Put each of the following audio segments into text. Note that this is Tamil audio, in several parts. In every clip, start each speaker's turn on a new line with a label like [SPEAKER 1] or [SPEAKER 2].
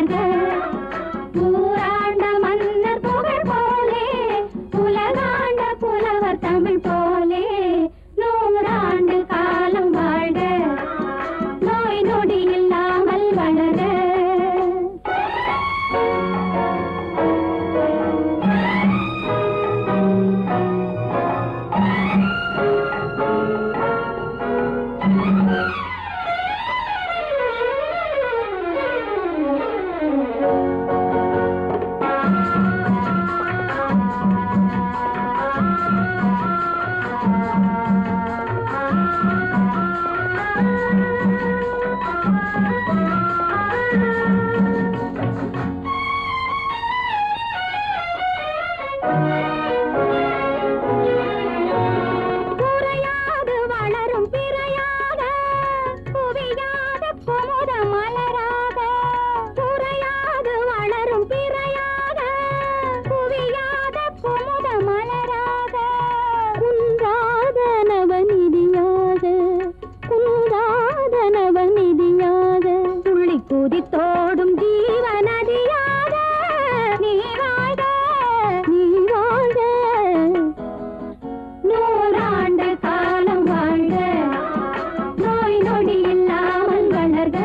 [SPEAKER 1] வளர்க. ஊராண்ட மன்னர் புகழ் போலே உலகாண்ட புலவர் தமிழ் போலே 100 ஆண்டு காலம் வாழ்க. நோய் நொடி இல்லாமல் வளர. தோடும் ஜீவநதியாக நீ வாழ்க, நீ வாழ்க. 100 ஆண்டு காலம் வாழ்க. நோய் நொடி இல்லாமல் வளர்க.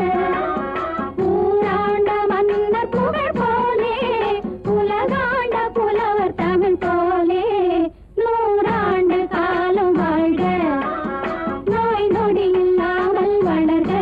[SPEAKER 1] ஊராண்ட மன்னர் புகழ் போலே உலகாண்ட புலவர் தமிழ் போலே 100 ஆண்டு காலம் வாழ்க. நோய் நொடி இல்லாமல் வளர்க.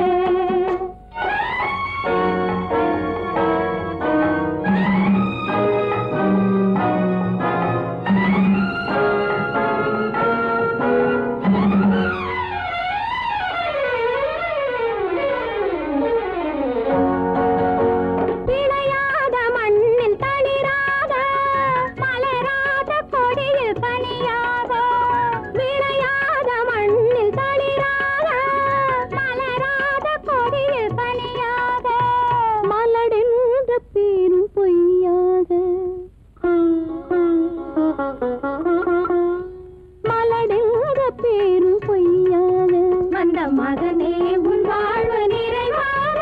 [SPEAKER 1] மகனே உன் வாழ்வு நிறைவாக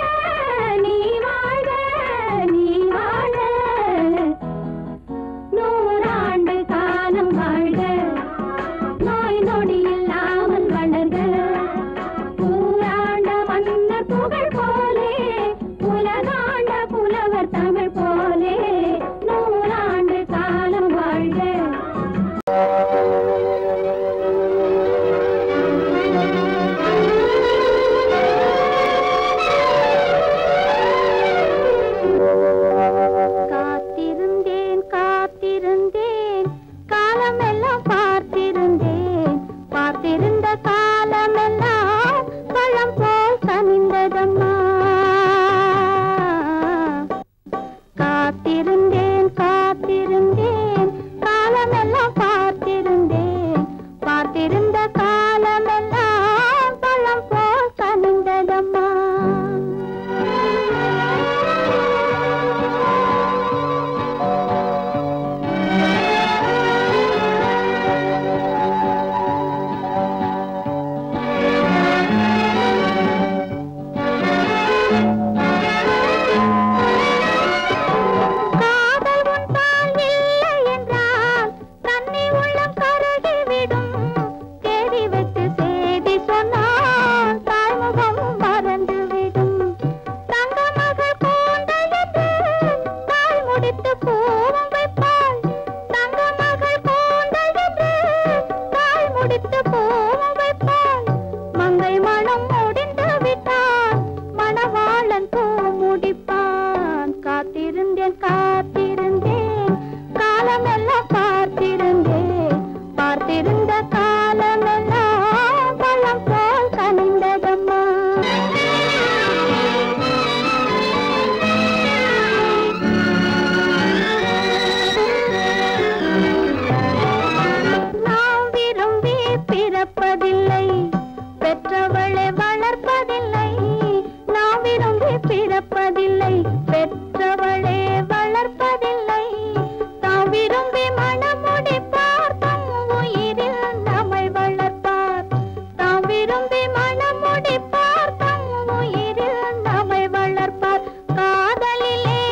[SPEAKER 1] நீ வாழ்க, நீ வாழ்க. 100 ஆண்டு காலம் வாழ்க. நோய் நொடி இல்லாமல் வளர்க. ஊராண்ட மன்னர் புகழ் போலே உலகாண்ட புலவர் தமிழ் போலே 100 ஆண்டு காலம் வாழ்க. காதலிலே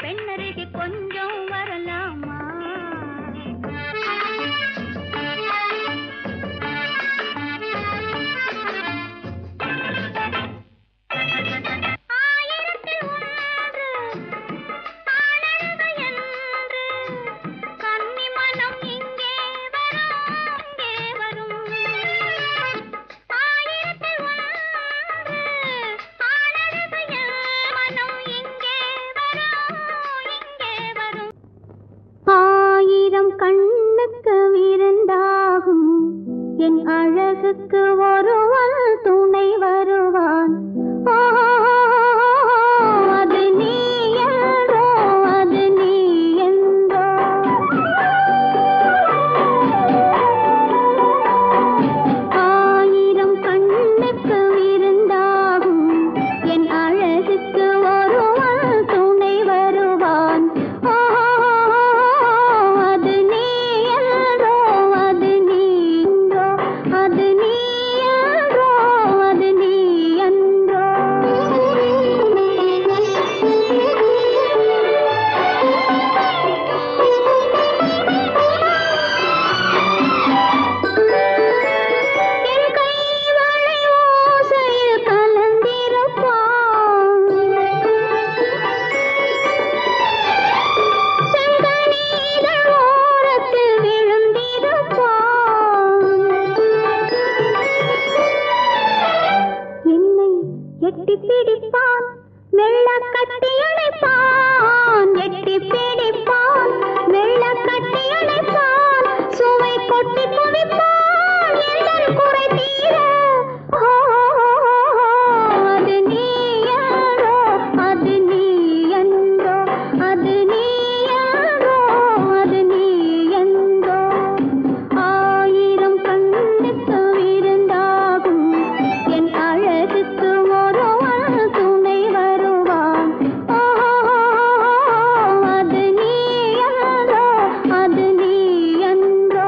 [SPEAKER 1] பெண்ணருகே கொஞ்சம் வரலாமா? கண்ணுக்கு விருந்தாகும் என் அழகுக்கு ஒருவன் துணை வருவான். அது நீ என்றோ, அது நீ என்றோ. ஆயிரம் கண்ணுக்கு விருந்தாகும் என் அழகுக்கு ஒருவன் துணை வருவான். எட்டி பிடிப்பான், மெல்ல கட்டி அணைப்பான். எட்டி பிடிப்பான், மெல்ல கட்டி அணைப்பான். சுவை கொட்டி குவிப்பான், எந்தன் குறை தீர. அது நீ என்றோ, அது நீ என்றோ, அது நீ என்றோ, அது நீ என்றோ. ஆயிரம் கண்ணுக்கு விருந்தாகும் என் அழகுக்கு துணை வருவான். அது நீ என்றோ, அது நீ என்றோ.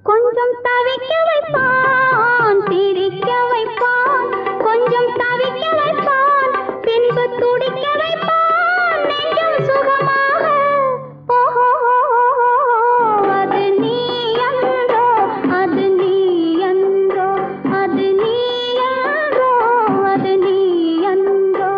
[SPEAKER 1] கொஞ்சம் தவிக்க வைப்பான், சிரிக்க வைப்பான். கொஞ்சம் தவிக்க வைப்பான், பின்பு துடிக்க வைப்பான் நெஞ்சம் சுகமாக. அது நீ என்றோ, அது நீ என்றோ, அது நீ என்றோ, அது நீ என்றோ.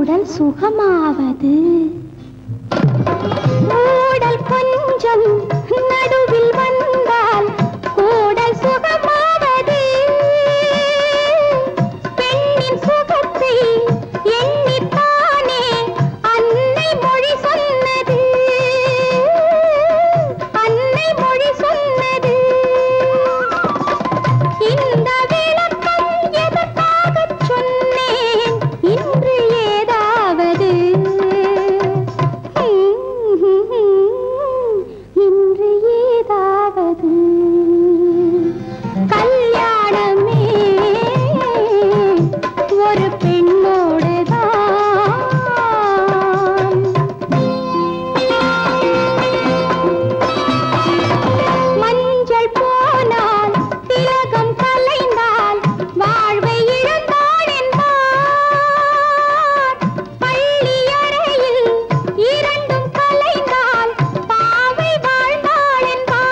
[SPEAKER 1] கூடல் சுகமாவது கூடல் கொஞ்சம் நடுவில் வந்தால் கூடல் சுகமாவது பெண்ணின் சுகத்தை எண்ணித்தானே அன்னை மொழி சொன்னது அன்னை மொழி சொன்னது இந்த விளக்கம் எதற்காகச் சொன்னேன் இன்று ஏதாவது இன்று ஏதாவது கல்யாணமே ஒரு பெண்ணோடுதான் மஞ்சள் போனால் திலகம் கலைந்தால் வாழ்வை இழந்தாள் என்பார் பள்ளி அறையில் இரண்டும் கலைந்தால் பாவை வாழ்ந்தாள் என்பார்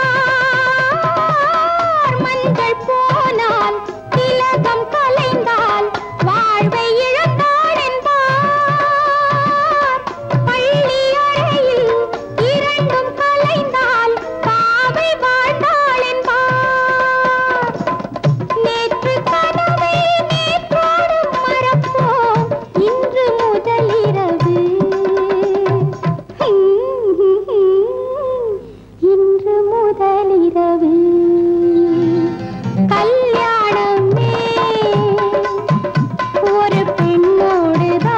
[SPEAKER 1] மஞ்சள் போனால் திலகம் கலைந்தால் வாழ்வை இழந்தாள் என்பார் பள்ளி அறையில் இரண்டும் கலைந்தால் பாவை வாழ்ந்தாள் என்பார் நேற்று கனவை நேற்றோடு மறப்போம் இன்று முதலிரவு இன்று முதலிரவு கல்யாணமே ஒரு பெண்ணோடுதான்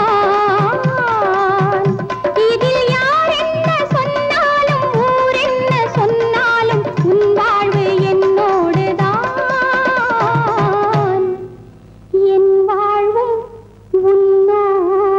[SPEAKER 1] இதில் யார் என்ன சொன்னாலும் ஊர் என்ன சொன்னாலும் உன் வாழ்வு என்னோடுதான் என் வாழ்வும் உன்னோடுதான்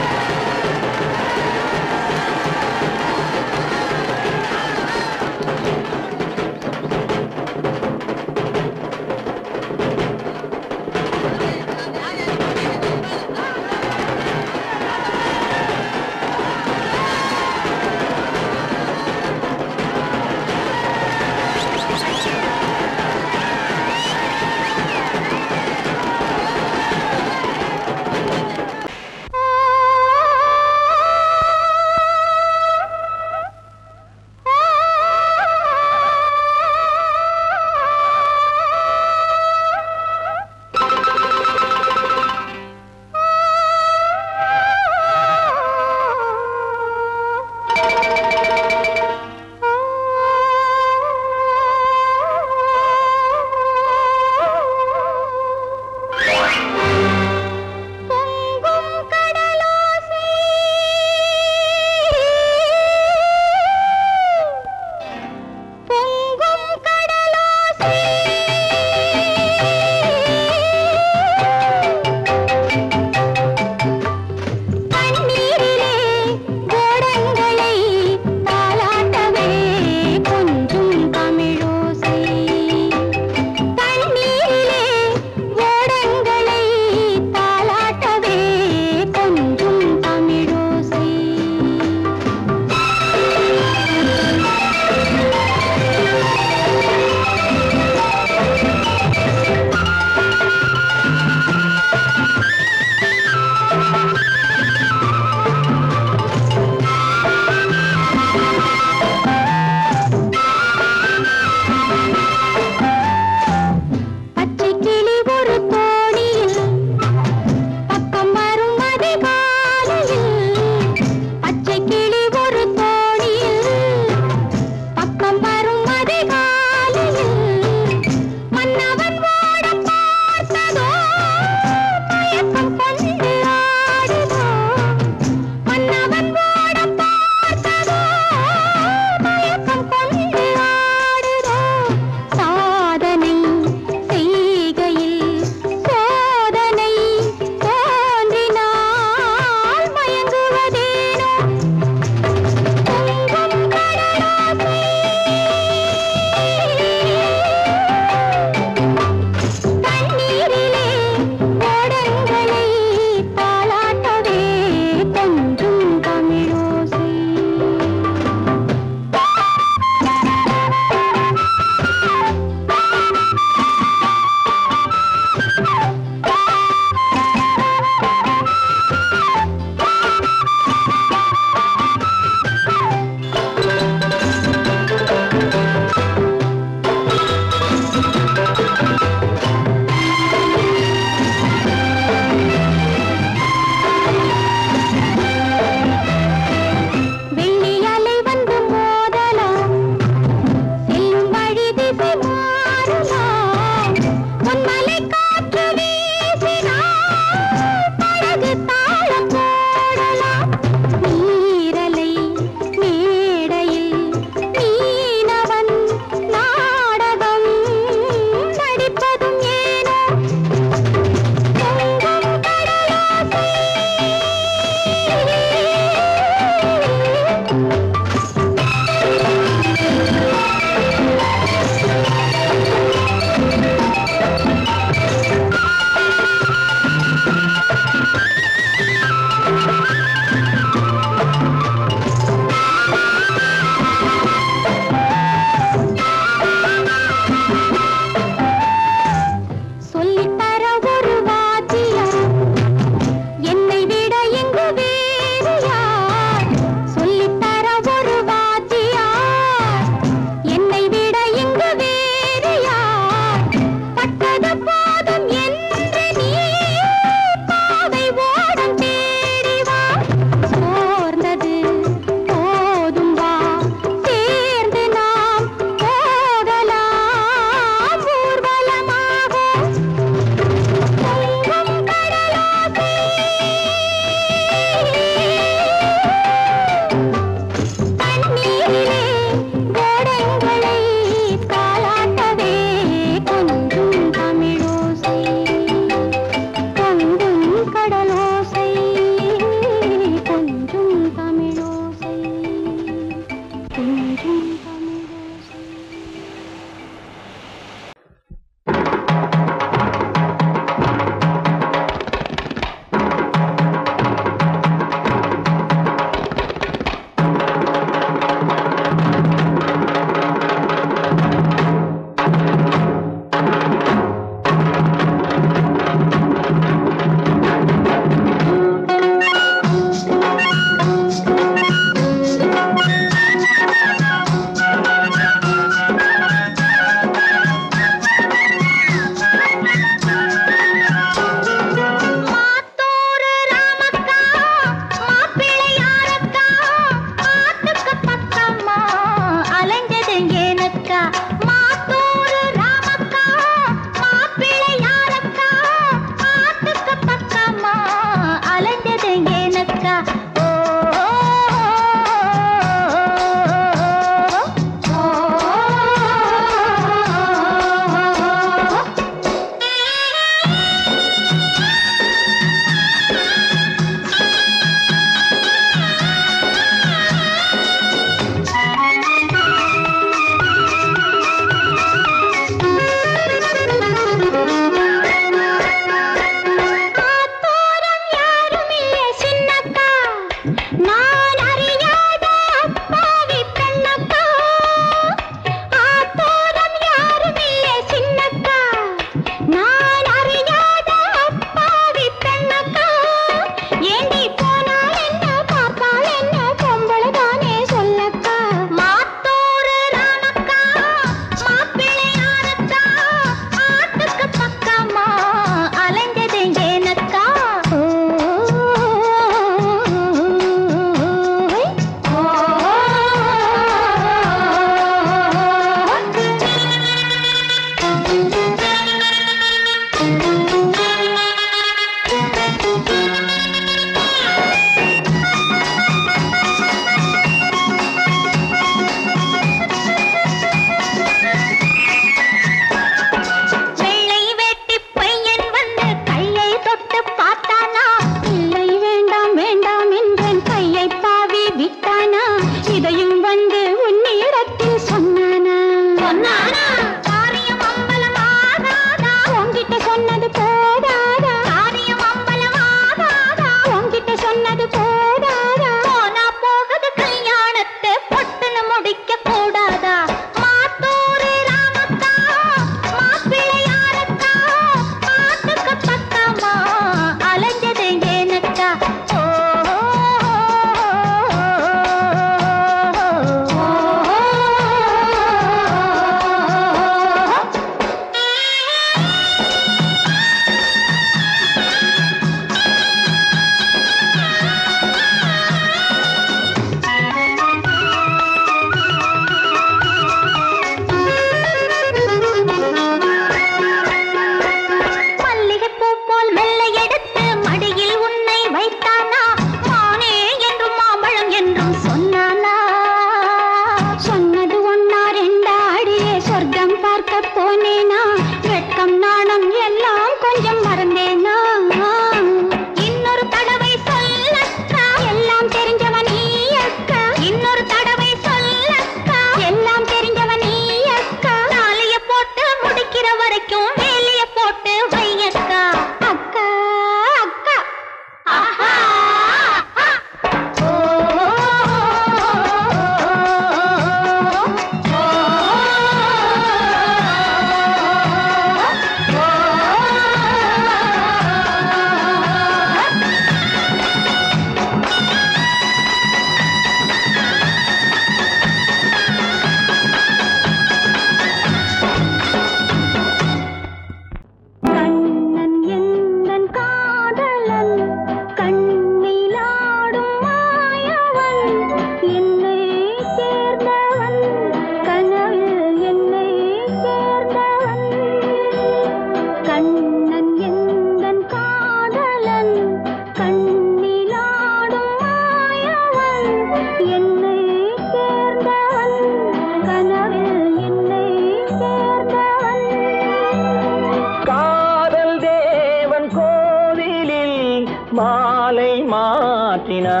[SPEAKER 2] மாலை மாற்றினாள்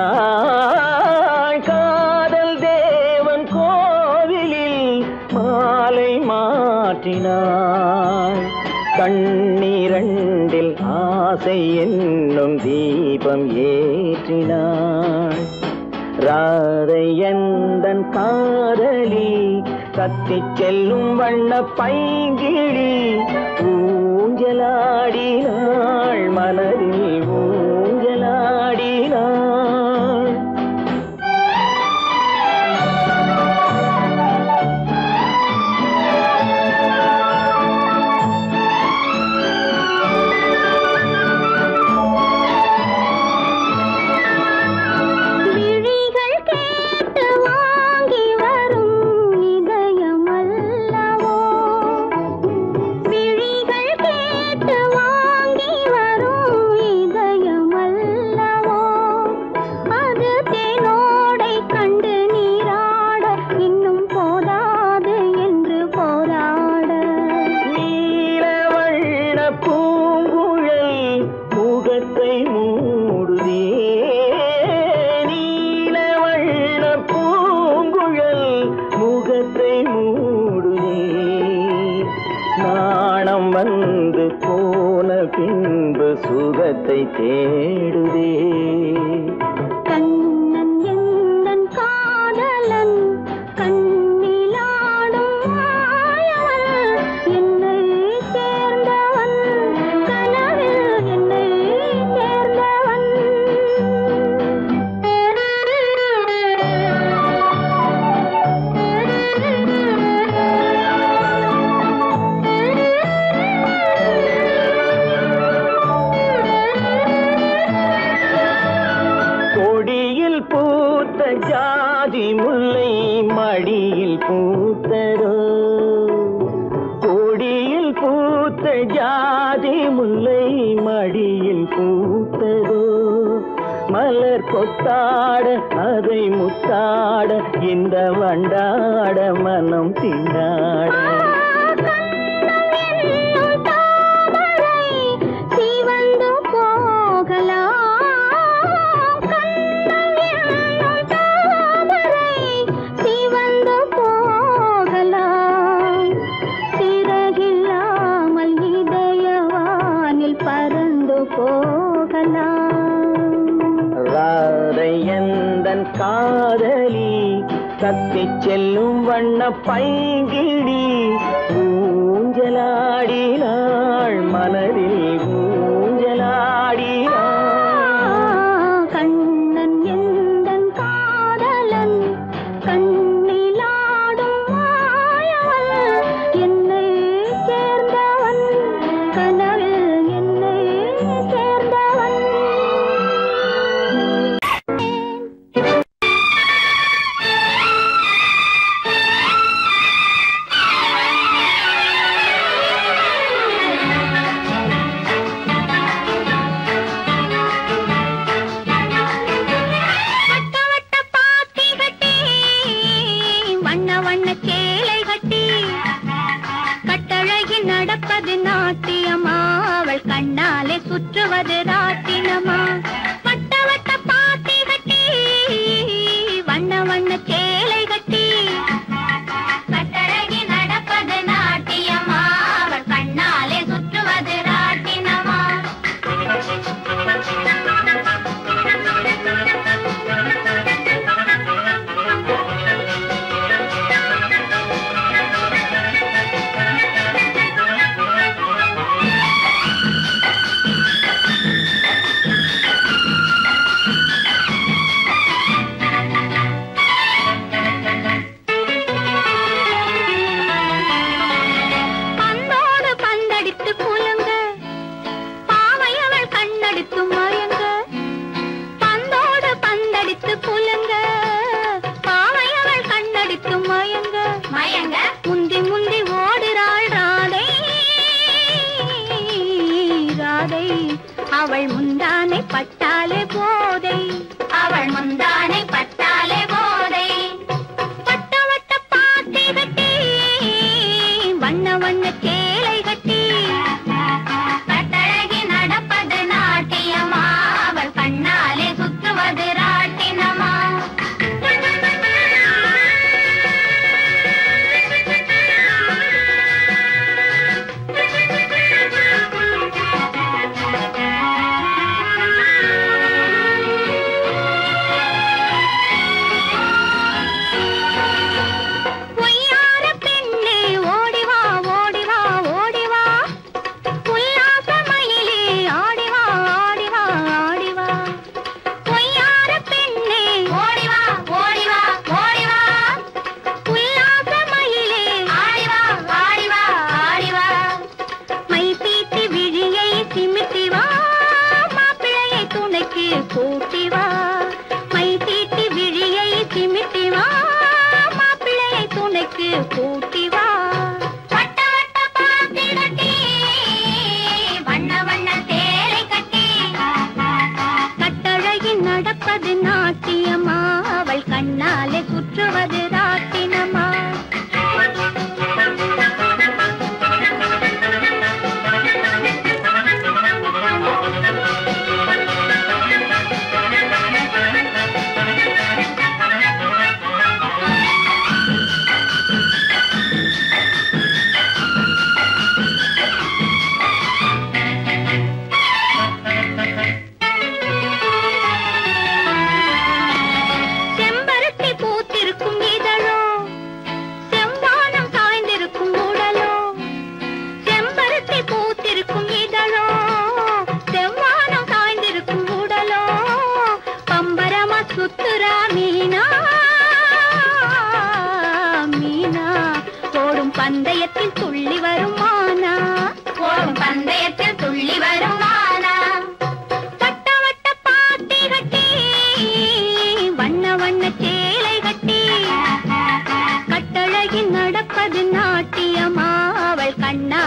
[SPEAKER 2] காதல் தேவன் கோவிலில் மாலை மாற்றினாள் கண்ணீரண்டில் ஆசை என்னும் தீபம் ஏற்றினாள் ராதை எந்தன் காதலி கத்திச் செல்லும் வண்ண பைங்கிழி ஊஞ்சலாடினாள் மனதில் ஊஞ்சலாடினாள் சுகத்தை தேடுதே
[SPEAKER 1] கண்ணன் எந்தன் காதலன் கண்ணிலாடும் மாயவன் என்னை சேர்ந்தவன் கனவில் என்னை சேர்ந்தவன்
[SPEAKER 2] பூத்த ஜாதி முல்லை மடியில் பூத்ததோ கொடியில் பூத்த ஜாதி முல்லை மடியில் பூத்ததோ மலர் கொத்தாட அதை முத்தாட இந்த வண்டாட மனம் திண்டாட ராதை எந்தன் காதலி கத்திச் செல்லும் வண்ண பைங்கிழி ஊஞ்சலாடினாள் மனதில் ஊஞ்சலாடினாள்
[SPEAKER 1] கண்ணன் எந்தன் காதலன் கண்ணிலாடும் மாயவன் என்னை சேர்ந்தவன் கனவில் என்னை சேர்ந்தவன் நடப்பது நாட்டியமா அவள் கண்ணாலே சுற்றுவது ராட்டினமா வட்ட வட்ட பாத்தி கட்டி வண்ண வண்ண சேலை கட்டி கட்டழகி நடப்பது நாட்டியமா அவள் கண்ணாலே சுற்றுவது ராட்டினமா முந்தி முந்தி ஓடுறாள் ராதை ராதை அவள் முந்தானை பட்டாலே போதை அவள் முந்தானை பட்டாலே போதை வட்ட வட்ட பாத்தி கட்டி வண்ண வண்ண சேலை கட்டி கட்டழகி நடப்பது நாட்டியமா அவள்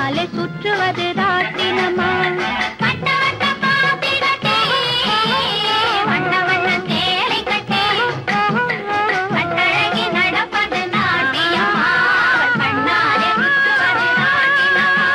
[SPEAKER 1] பின்னாலே சுற்றுவது ராட்டினமா வட்ட வட்ட பாத்தி கட்டி வண்ண வண்ண சேலை கட்டி கட்டழகி நடப்பது நாட்டியமா கண்ணாலே சுற்றுவது ராட்டினமா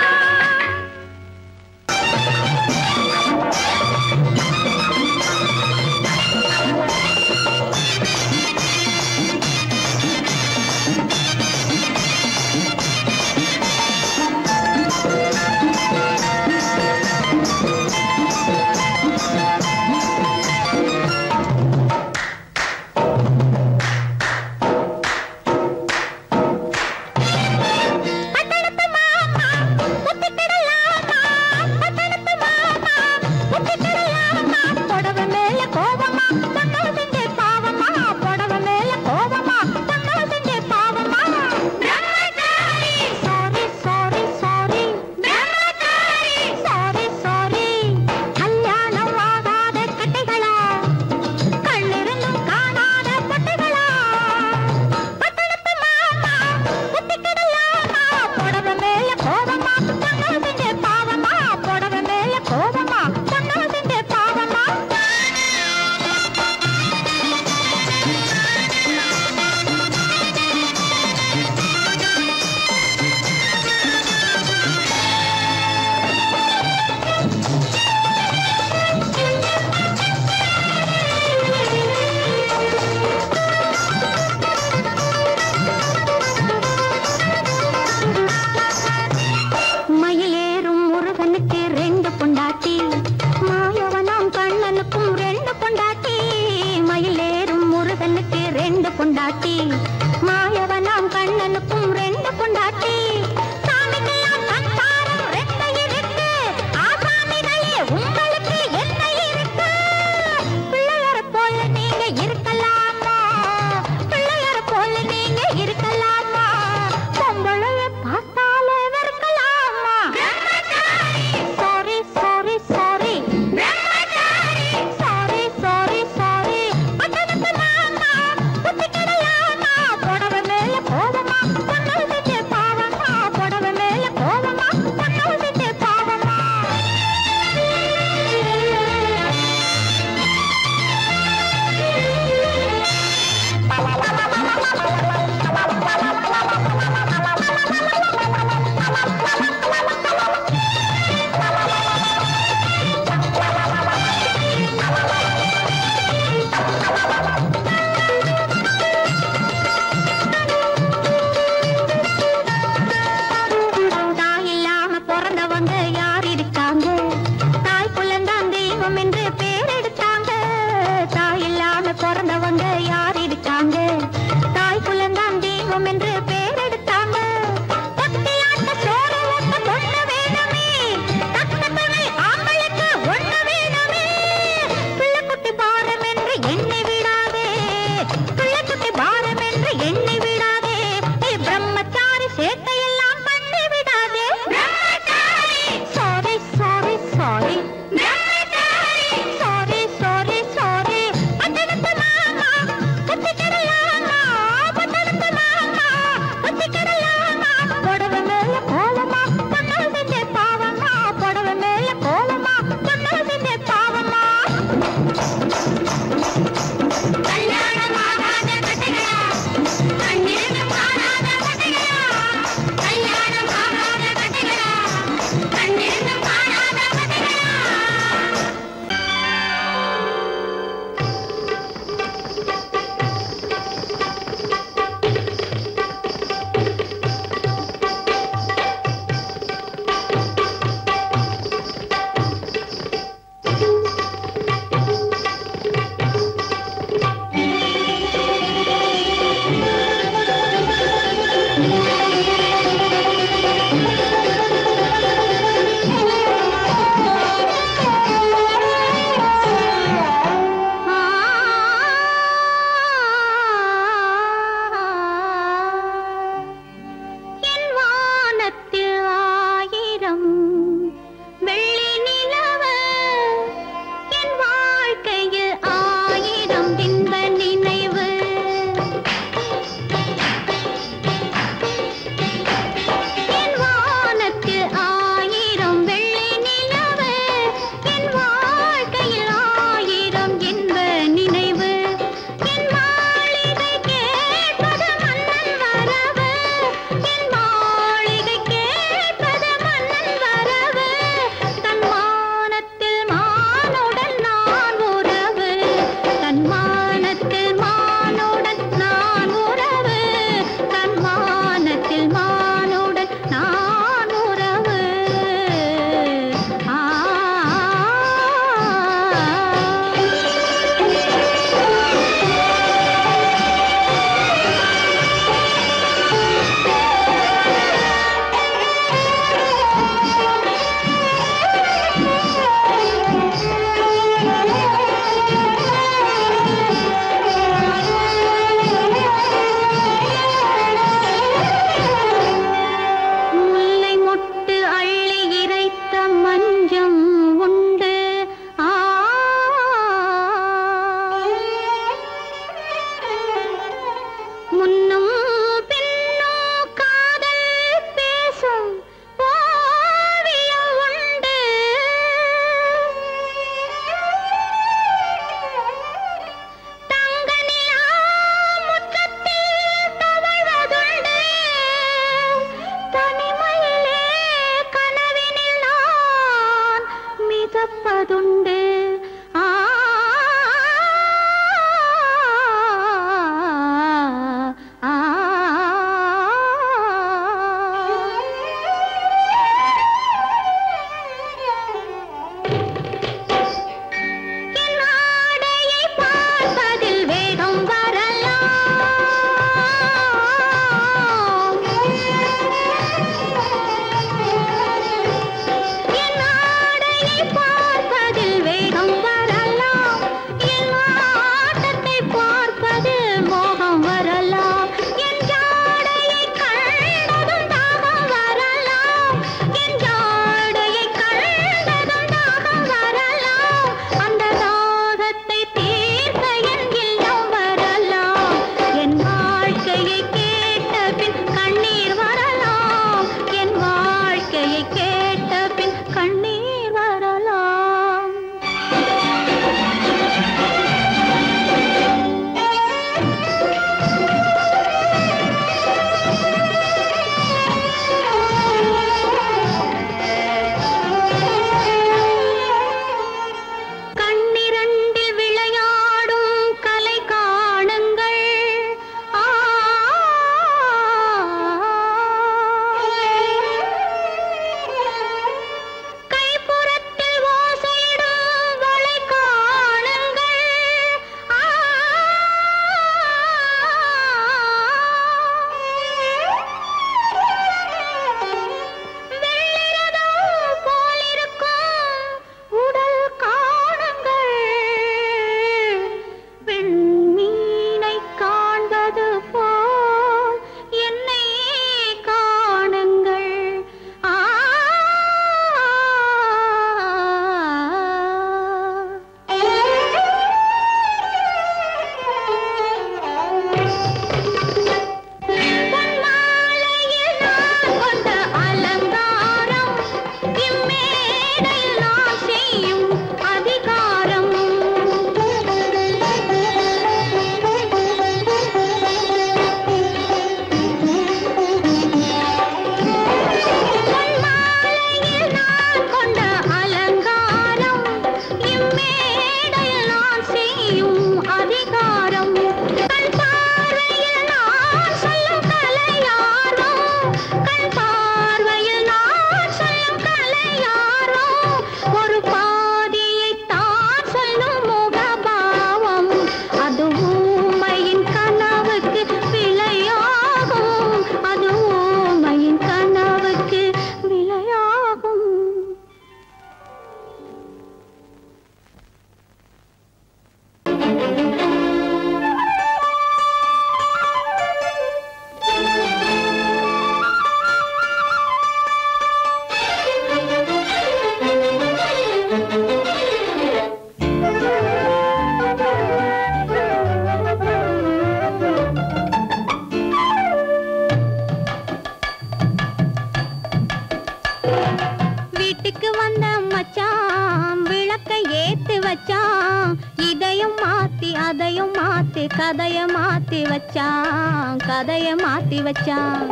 [SPEAKER 1] வீட்டுக்கு வந்த மச்சான் விளக்கை ஏத்தி வச்சான். இதையும் மாத்தி அதையும் மாத்தி கதைய மாத்தி வச்சான், கதைய மாத்தி வச்சான்.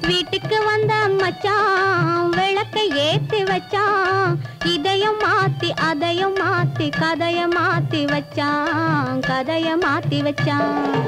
[SPEAKER 1] வீட்டுக்கு வந்த மச்சான் விளக்கை ஏத்தி வச்சான். இதையும் மாத்தி அதையும் மாத்தி கதைய மாத்தி வச்சான், கதைய மாத்தி வச்சான்.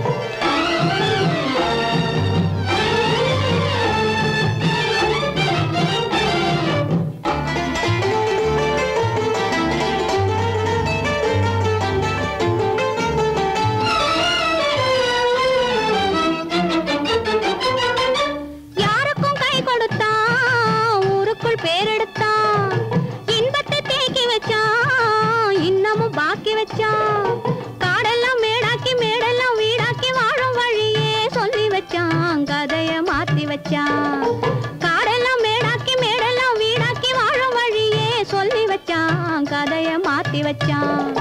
[SPEAKER 1] காடெல்லாம் மேடாக்கி மேடெல்லாம் வீடாக்கி வாழும் வழியே சொல்லி வச்சான், கதைய மாத்தி வச்சான். காடெல்லாம் மேடாக்கி மேடெல்லாம் வீடாக்கி வாழும் வழியே சொல்லி வச்சான், கதைய மாத்தி வச்சான்.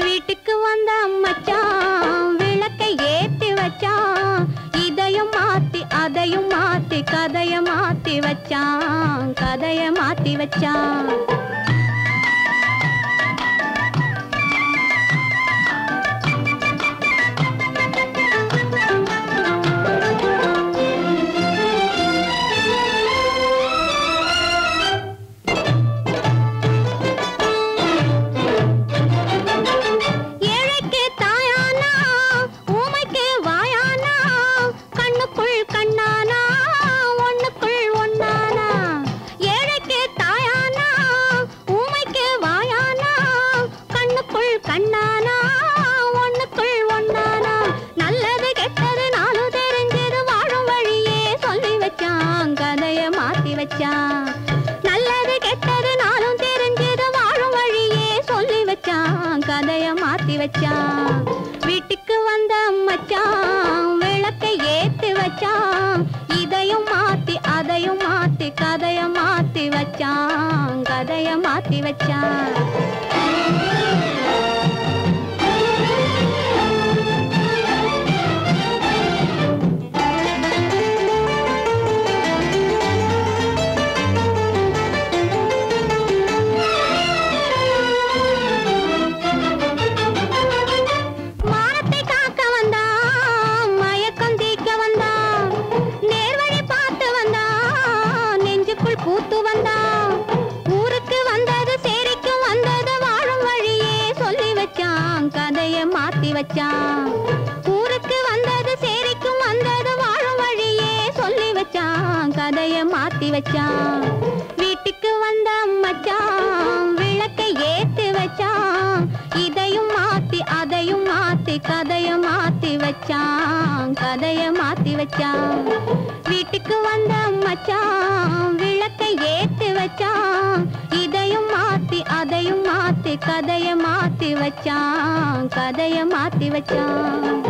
[SPEAKER 1] வீட்டுக்கு வந்த மச்சான் விளக்கை ஏத்தி வச்சான். இதையும் மாத்தி அதையும் மாத்தி கதைய மாத்தி வச்சான், கதைய மாத்தி வச்சான். நல்லது கெட்டது நாளும் தெரிஞ்சது வாழும் வழியே சொல்லி வச்சான், கதைய மாத்தி வச்சான். வீட்டுக்கு வந்த மச்சான் விளக்கை ஏத்தி வச்சான். இதையும் மாத்தி அதையும் மாத்தி கதைய மாத்தி வச்சான், கதைய மாத்தி வச்சான். பூத்து வந்தா ஊருக்கு வந்தது சேரிக்கும் வந்தது வாழும் வழியே சொல்லி வச்சான், கதைய மாத்தி வச்சான். ஊருக்கு வந்தது சேரிக்கும் வந்தது வாழும் வழியே சொல்லி வச்சான், கதைய மாத்தி வச்சான். வீட்டுக்கு வந்த மச்சான் விளக்கை ஏத்தி வச்சான். இதையும் மாத்தி அதையும் மாத்தி கதைய மாத்தி வச்சான், கதைய மாத்தி வச்சான். வீட்டுக்கு வந்த மச்சான் விளக்கை ஏத்தி வச்சான். இதையும் மாத்தி அதையும் மாத்தி கதைய மாத்தி வச்சான், கதைய மாத்தி வச்சான்.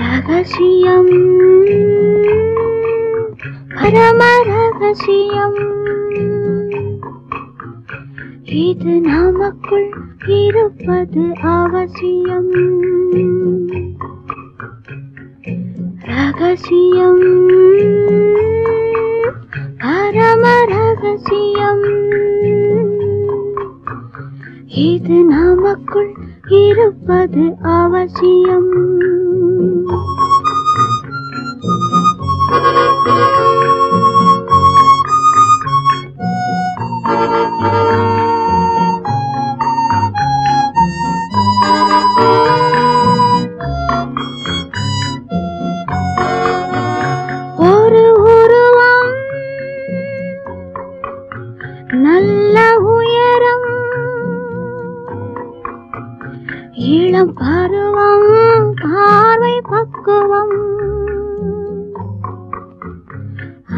[SPEAKER 1] ரகசியம் பரம ரகசியம் இது நமக்குள் இருப்பது அவசியம். ரகசியம் பரம ரகசியம் இது நமக்குள் இருப்பது அவசியம். ஒரு உருவம் நல்ல உயரம் இளம் பருவம் பார்வை பக்குவம்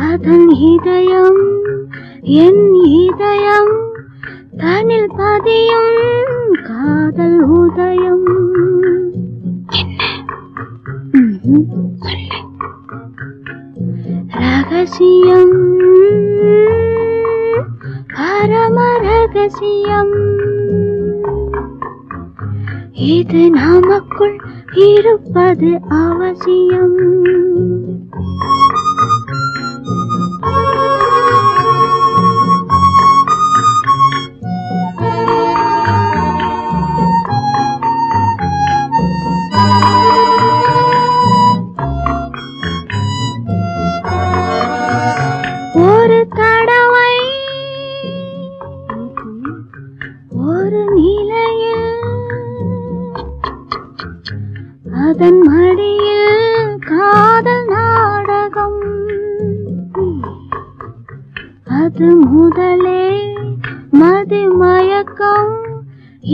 [SPEAKER 1] அதன் இதயம் என் இதயம் தனில் பதியும் காதல் உதயம். ரகசியம் பரம ரகசியம் இது நமக்குள் இருப்பது அவசியம். ஒரு தடவை ஒரு நிலையில் அதன் மடியில் காதல் நாடகம் அது முதலே மதிமயக்கம்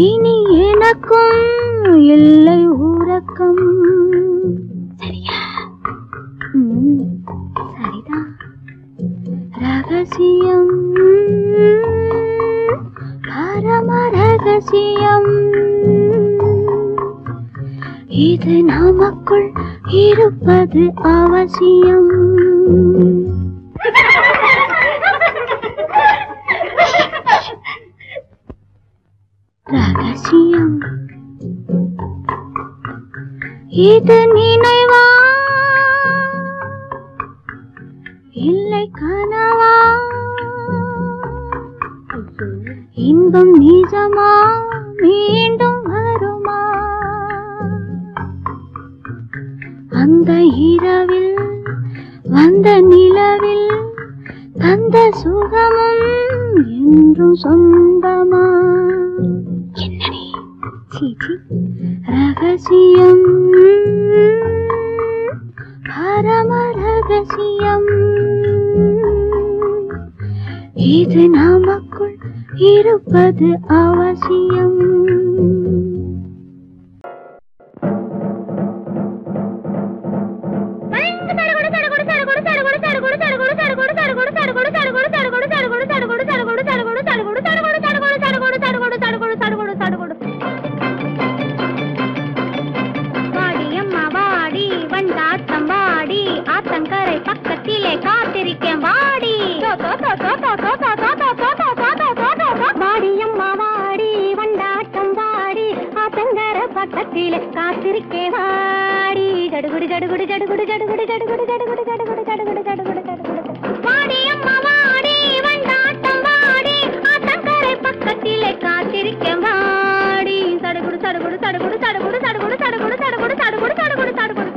[SPEAKER 1] இனி எனக்கும் இல்லை உறக்கம். சரியா? சரிதான். ரகசியம் பரம ரகசியம் இது நமக்குள் இருப்பது அவசியம். ரகசியம் இது நினைவா இல்லை கனவா இன்பம் நிஜமா மீண்டும் வருமா அந்த இரவில் வந்த நிலவில் தந்த சுகமும் என்றும் சொந்தமா. என்னடி சீச்சி. ரகசியம் பரம ரகசியம் இது நமக்குள் இருப்பது அவசியம். ஆத்தங்கரை பக்கத்திலே காத்திருக்கேன் வாடி வாடியம்மா வாடி வண்டாட்டம் வாடி ஆத்தங்கரை பக்கத்திலே காத்திருக்கே வாடி ஜடுகுடு ஜடுகுடு ஜடுகுடு ஜடுகுடு ஜடுகுடு ஜடுகுடு ஜடுகுடு ஜடுகுடு ஜடுகுடு ஜடுகுடு வாடியம்மா வாடி வண்டாட்டம் வாடி ஆத்தங்கரை பக்கத்திலே காத்திருக்கேன் வாடி சடுகுடு சடுகுடு சடுகுடு சடுகுடு சடுகுடு சடுகுடு சடுகுடு சடுகுடு சடுகுடு சடுகுடு சடுகுடு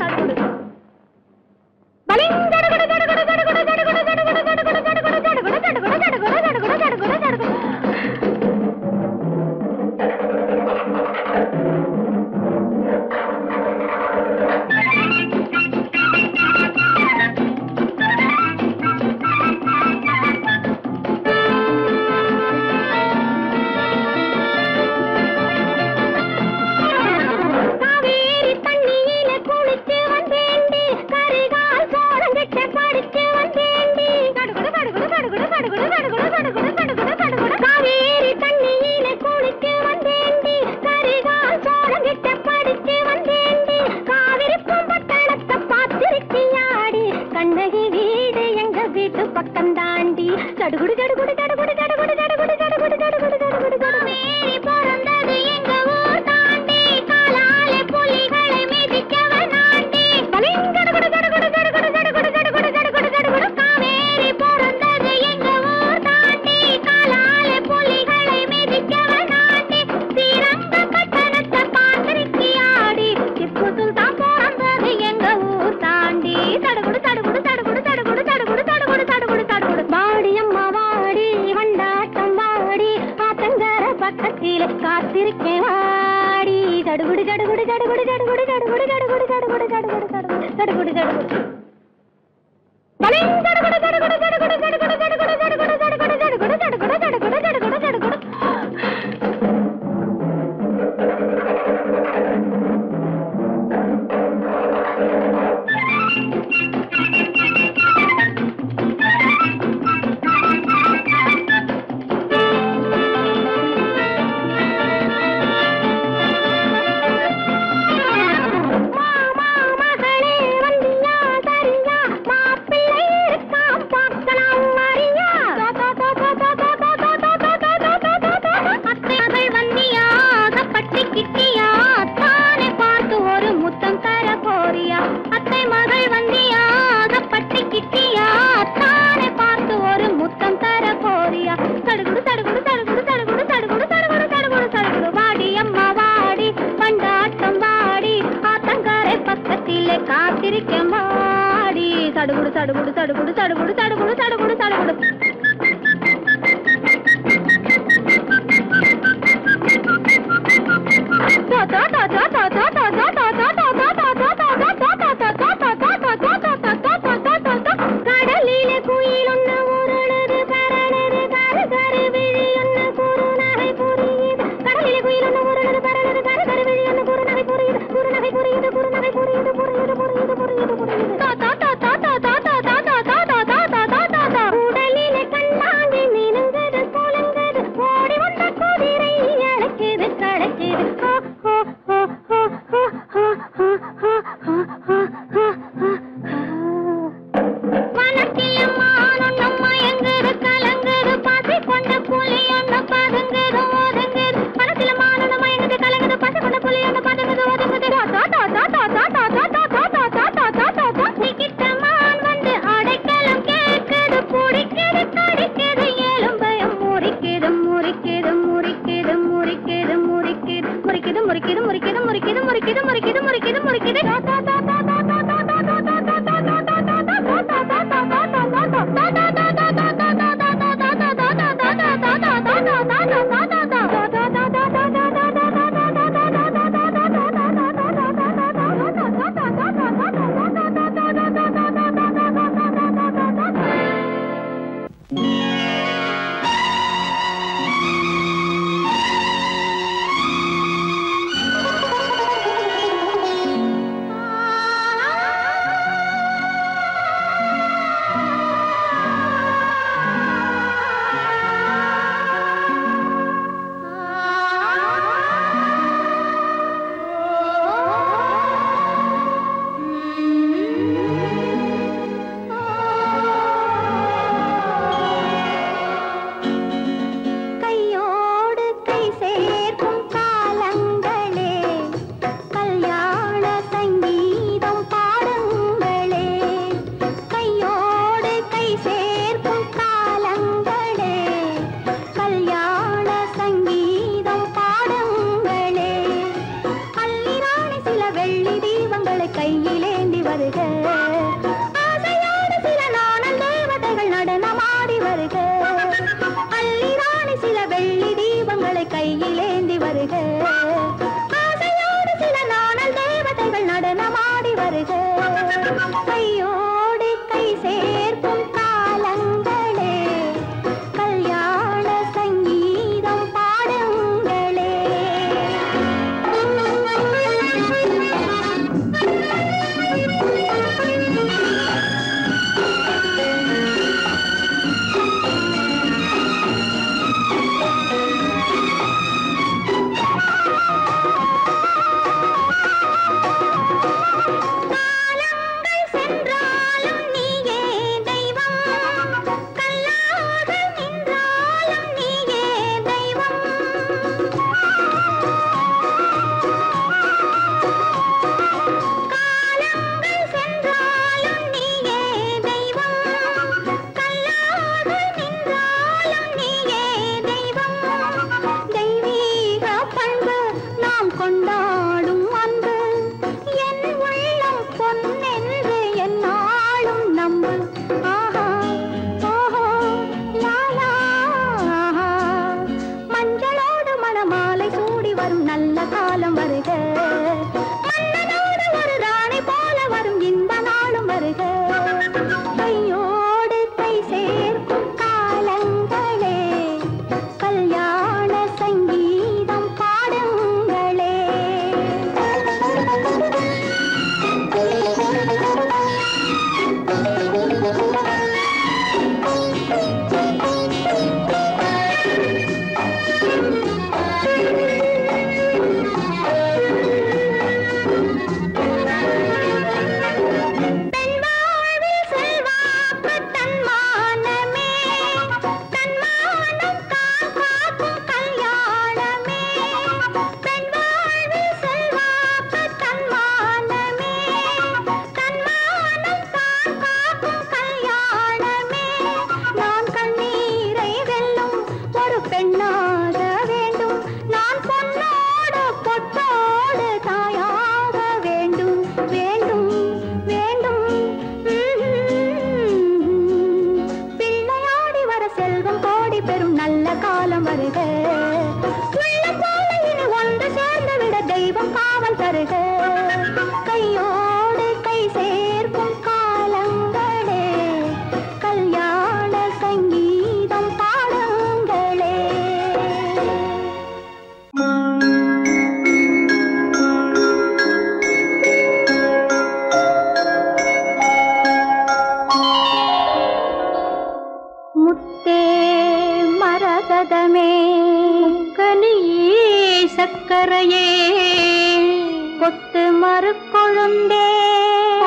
[SPEAKER 1] கொத்து மறுக்கொழுந்தே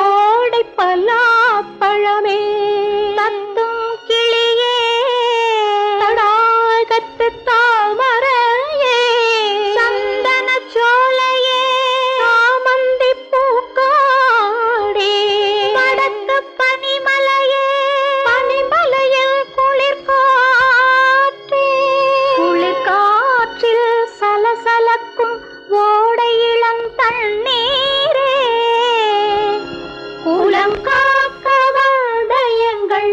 [SPEAKER 1] ஓடை பலாப்பழமே தத்தும் கிளியே தடாகத்து தாமரையே சந்தன சோலையே சாமந்தி பூக்காடே வடக்கு பனிமலையே பனிமலையில் குளிர்காற்றில் சலசலக்கும் ஓடை இளந்தண்ணீரே குலம் காக்க வந்த எங்கள்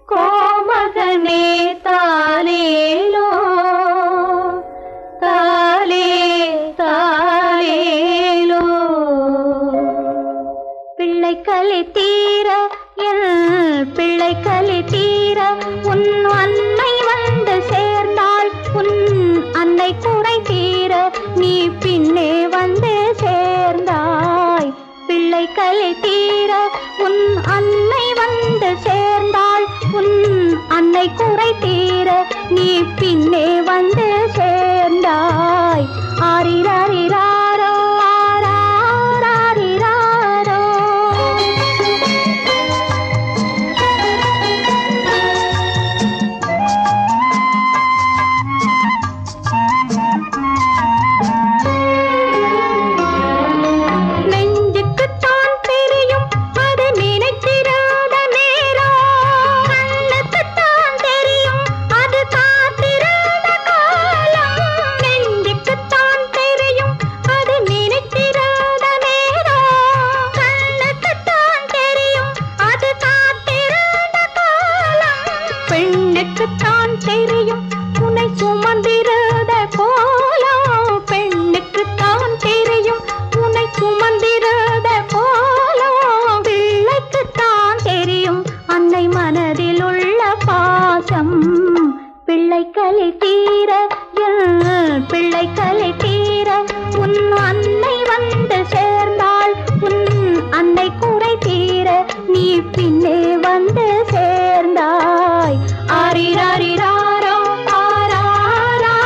[SPEAKER 1] கோமகனே தாலேலோ தாலே தாலேலோ பிள்ளை கலி தீர என் பிள்ளை கலி தீர உன் அன்னை வந்து சேர்ந்தாள் உன் அன்னை குறை தீர நீ பின்னே வந்து சேர்ந்தாய் பிள்ளை கலி தீர உன் அன்னை வந்து சேர்ந்தாள் உன் அன்னை குறை தீர நீ பின்னே வந்து சேர்ந்தாய் ஆரிராரிராரோ ஆராரிராரோ நெஞ்சுக்குத்தான் தெரியும் அது நினைத்திராத நேரம் கண்ணுக்குத்தான் தெரியும் அது காத்திராத காலம் நெஞ்சுக்குத்தான் தெரியும் அது நினைத்திராத நேரம் கண்ணுக்குத்தான் தெரியும் அது காத்திராத காலம் பெண்ணுக்குத்தான் தெரியும் உன்னை சுமந்திராத கோலம் பெண்ணுக்குத்தான் தெரியும் உன்னை சுமந்திராத கோலம் பிள்ளைக்குத்தான் தெரியும் அன்னை மனதில் உள்ள பாசம் பிள்ளை கலி தீர பிள்ளை கலி தீர உன் அன்னை வந்து சேர்ந்தாள் உன் அன்னை குறை தீர நீ பின்னே வந்து சேர்ந்தாய் ஆரிராரிராரோ ஆராரிராரோ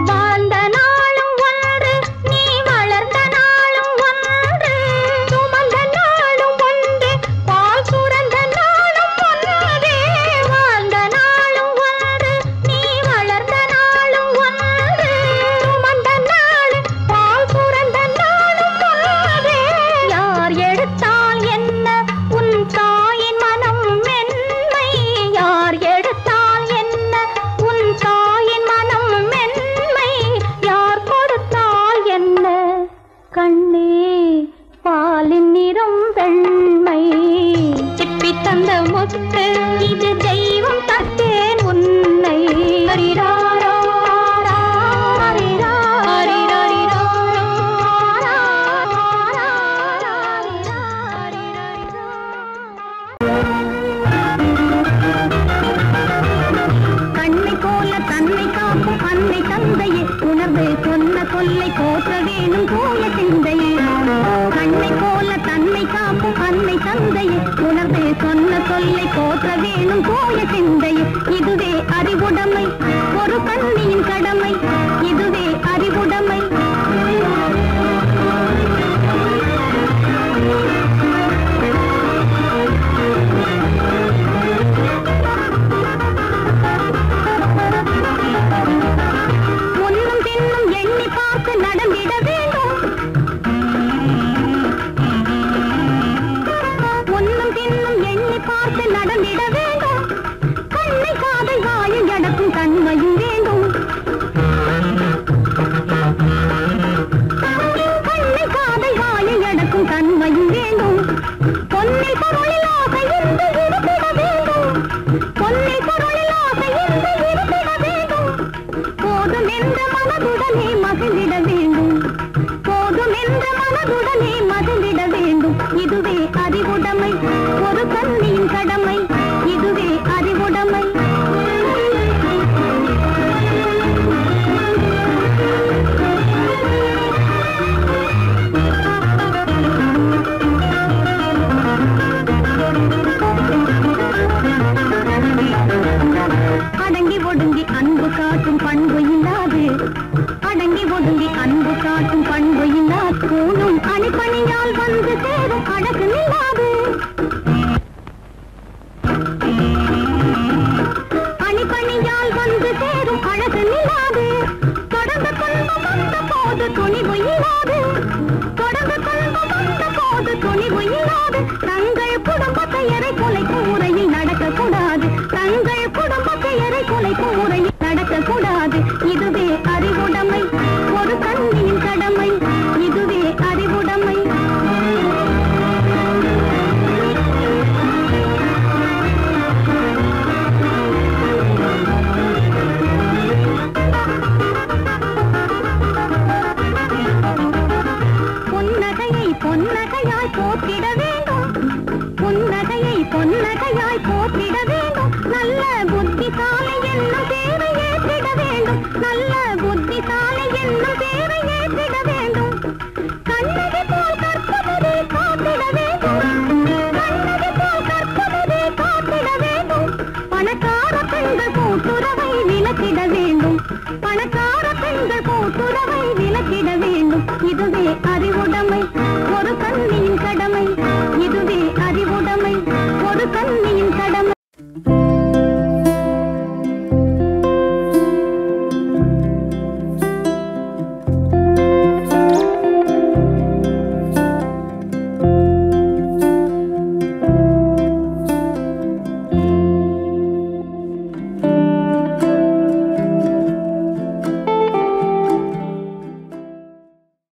[SPEAKER 1] வாழ்ந்த நாளும் ஒன்று நீ வளர்ந்த நாளும் ஒன்று சுமந்த நாளும் ஒன்று பால் சுரந்த நாளும் ஒன்று வாழ்ந்த நாளும் ஒன்று நீ வளர்ந்த நாளும் ஒன்று சுமந்த நாளும் பால் சுரந்த நாளும் ஒன்று யார் எடுத்தால் என்ன உன் தாயின் மனம் மென்மை யார் எடுத்தால் என்ன உன் தாயின் மனம் மென்மை யார் கொடுத்தால் என்ன கண்ணே பாலின் நிறம் வெண்மை சிப்பி தந்த முத்து இது தெய்வம் தத்தேன் உன்னை ஹரிராரோ கண்ணை போல தன்னை காக்கும் அன்னை தந்தையே உணர்வு சொன்ன சொல்லை போற்ற வேணும் போல சிந்தையே கண்ணை போல தன்னை காக்கும் அன்னை தந்தையே உணர்வு சொன்ன சொல்லை போற்ற வேணும் போல சிந்தையே இதுவே அறிவுடைமை ஒரு கண்ணியின் கடமை இதுவே அறிவுடைமை முன்னும் பின்னும் எண்ணி பார்த்து நடந்திட வேண்டும் முன்னும் பின்னும் எண்ணி பார்த்து நடந்திட வேண்டும் கண்ணை காதை வாயில் அடக்கும் தன்மையும் வேண்டும் அன்பு காட்டும் பண்பு இல்லா கூணும் அணிப்பணியால் வந்து சேரும் அழகு நில்லாது அணிப்பணியால் வந்து சேரும் அழகு நில்லாது தொடர்ந்து துன்பம் வந்த போது துணிவு இல்லாது தொடர்ந்து துன்பம் வந்த போது துணிவு இல்லாது தங்கள் குடும்பத்தை எரை கொலைக்கும் முறையில் நடக்கக்கூடாது தங்கள் குடும்பத்தை எரை கொலைக்கும் முறையில் நடக்கக்கூடாது இதுவே அறிவுடைமை ஒரு கண்ணியின் கடமை இதுவே அறிவுடைமை புன்னகையை பொன்னகையாய் போற்றிட வேண்டும் புன்னகையை பொன்னகையாய் போற்றிட வேண்டும் நல்ல புத்திசாலை என்னும் பேரை ஏற்றிட வேண்டும் நல்ல புத்திசாலை என்னும் பேரை ஏற்றிட வேண்டும் கண்ணகி போல் கற்பவரே காத்திட வேண்டும் கண்ணகி போல் கற்பவரே காத்திட வேண்டும் பணக்கார பெண்கள் கூட்டுறவை விலக்கிட வேண்டும் பணக்கார பெண்கள் கூட்டுறவை விலக்கிட வேண்டும் இதுவே அறிவு